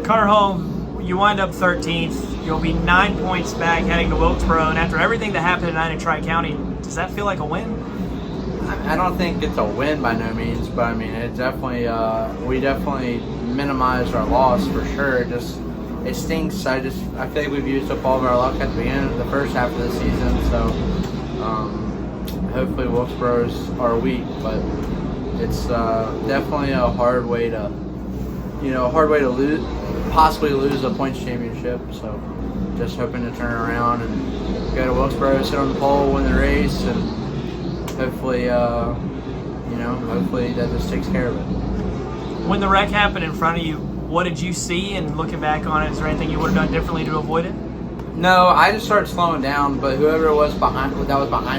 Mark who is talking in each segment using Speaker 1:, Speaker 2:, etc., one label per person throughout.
Speaker 1: Connor Holm, you wind up 13th. You'll be 9 points back heading to Wilkesboro, and after everything that happened tonight in Tri-County, does that feel like a win?
Speaker 2: I don't think it's a win by no means, but I mean, it definitely, we definitely minimized our loss for sure. It stinks. I feel like we've used up all of our luck at the beginning of the first half of the season, so hopefully Wilkesboro's our week, but it's definitely a hard way to, possibly lose a points championship. So just hoping to turn around and go to Wilkesboro, sit on the pole, win the race, and hopefully, hopefully that just takes care of it.
Speaker 1: When the wreck happened in front of you, what did you see? And looking back on it, is there anything you would have done differently to avoid it?
Speaker 2: No, I just started slowing down, but whoever was behind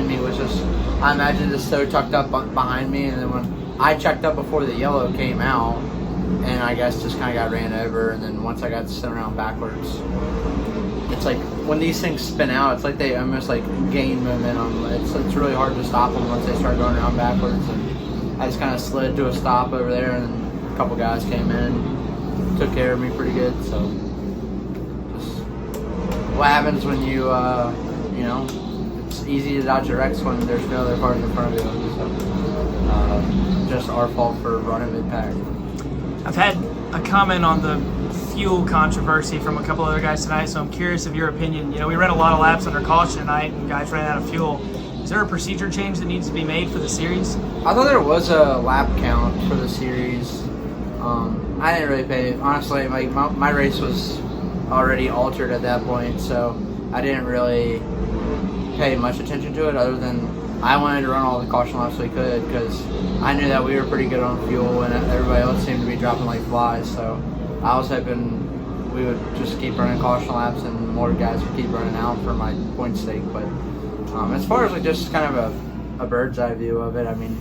Speaker 2: me was just, I imagine, just so tucked up behind me, and then when I checked up before the yellow came out, and I guess just kind of got ran over, and then once I got sent around backwards, it's like when these things spin out, it's like they almost like gain momentum. It's really hard to stop them once they start going around backwards, and I just kind of slid to a stop over there, and then a couple guys came in, took care of me pretty good. So just what happens when you it's easy to dodge your wrecks when there's no other cars in front of you. So just our fault for running mid-pack.
Speaker 1: I've had a comment on the fuel controversy from a couple other guys tonight, so I'm curious of your opinion. We ran a lot of laps under caution tonight, and guys ran out of fuel. Is there a procedure change that needs to be made for the series?
Speaker 2: I thought there was a lap count for the series. I didn't really pay, honestly, like my race was already altered at that point, so I didn't really pay much attention to it, other than I wanted to run all the caution laps we could, because I knew that we were pretty good on fuel and everybody else seemed to be dropping like flies. So I was hoping we would just keep running caution laps and more guys would keep running out for my points sake. But as far as like just kind of a bird's eye view of it, I mean,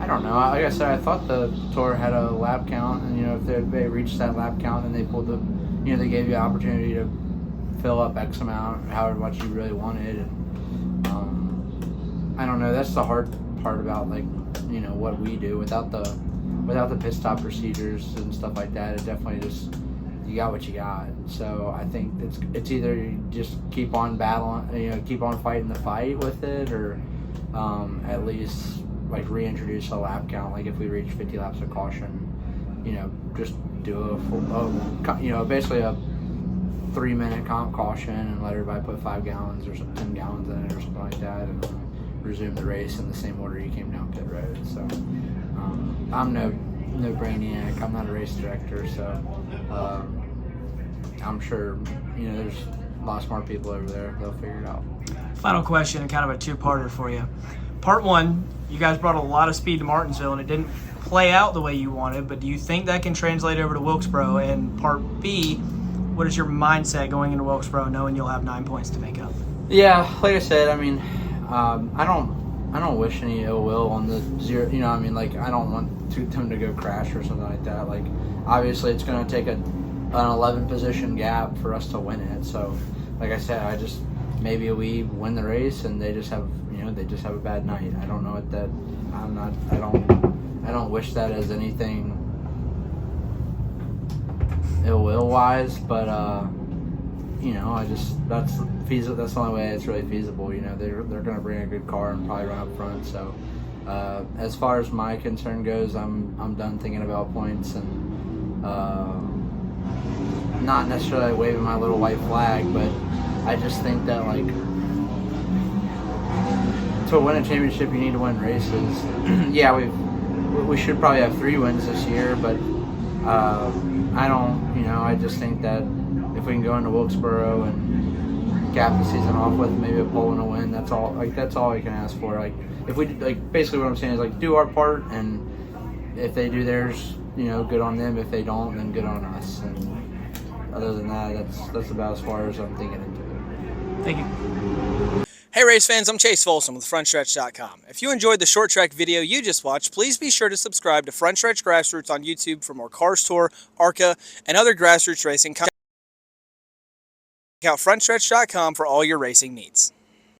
Speaker 2: I don't know. Like I said, I thought the tour had a lap count, and if they reached that lap count and they pulled they gave you an opportunity to fill up X amount, however much you really wanted. And I don't know. That's the hard part about what we do without the pit stop procedures and stuff like that. It definitely just, you got what you got. So I think it's either you just keep on battling, keep on fighting the fight with it, or at least like reintroduce a lap count. Like if we reach 50 laps of caution, just do a full, basically a 3-minute comp caution and let everybody put 5 gallons or 10 gallons in it or something like that, and resume the race in the same order you came down pit road. So I'm no brainiac. I'm not a race director, so I'm sure there's lots of smart people over there. They'll figure it out.
Speaker 1: Final question, and kind of a two-parter for you. Part one, you guys brought a lot of speed to Martinsville, and it didn't play out the way you wanted, but do you think that can translate over to Wilkesboro? And part B, what is your mindset going into Wilkesboro, knowing you'll have 9 points to make up?
Speaker 2: Yeah, like I said, I mean, I don't wish any ill will on the zero. I don't want them to go crash or something like that. Like, obviously, it's going to take an 11 position gap for us to win it. So, like I said, maybe we win the race and they just have a bad night. I don't know what that. I don't wish that as anything ill will wise, but that's feasible. That's the only way it's really feasible. They're going to bring a good car and probably run up front. So as far as my concern goes, I'm done thinking about points and not necessarily waving my little white flag, but I just think that to win a championship you need to win races. Yeah, we should probably have 3 wins this year, but I just think that if we can go into Wilkesboro and cap the season off with maybe a pole and a win, that's all we can ask for. If we basically what I'm saying is do our part, and if they do theirs, good on them. If they don't, then good on us. And other than that, that's about as far as I'm thinking into it.
Speaker 1: Thank you.
Speaker 3: Hey race fans, I'm Chase Folsom with Frontstretch.com. If you enjoyed the short track video you just watched, please be sure to subscribe to Frontstretch Grassroots on YouTube for more Cars Tour, ARCA, and other grassroots racing content. Check out Frontstretch.com for all your racing needs.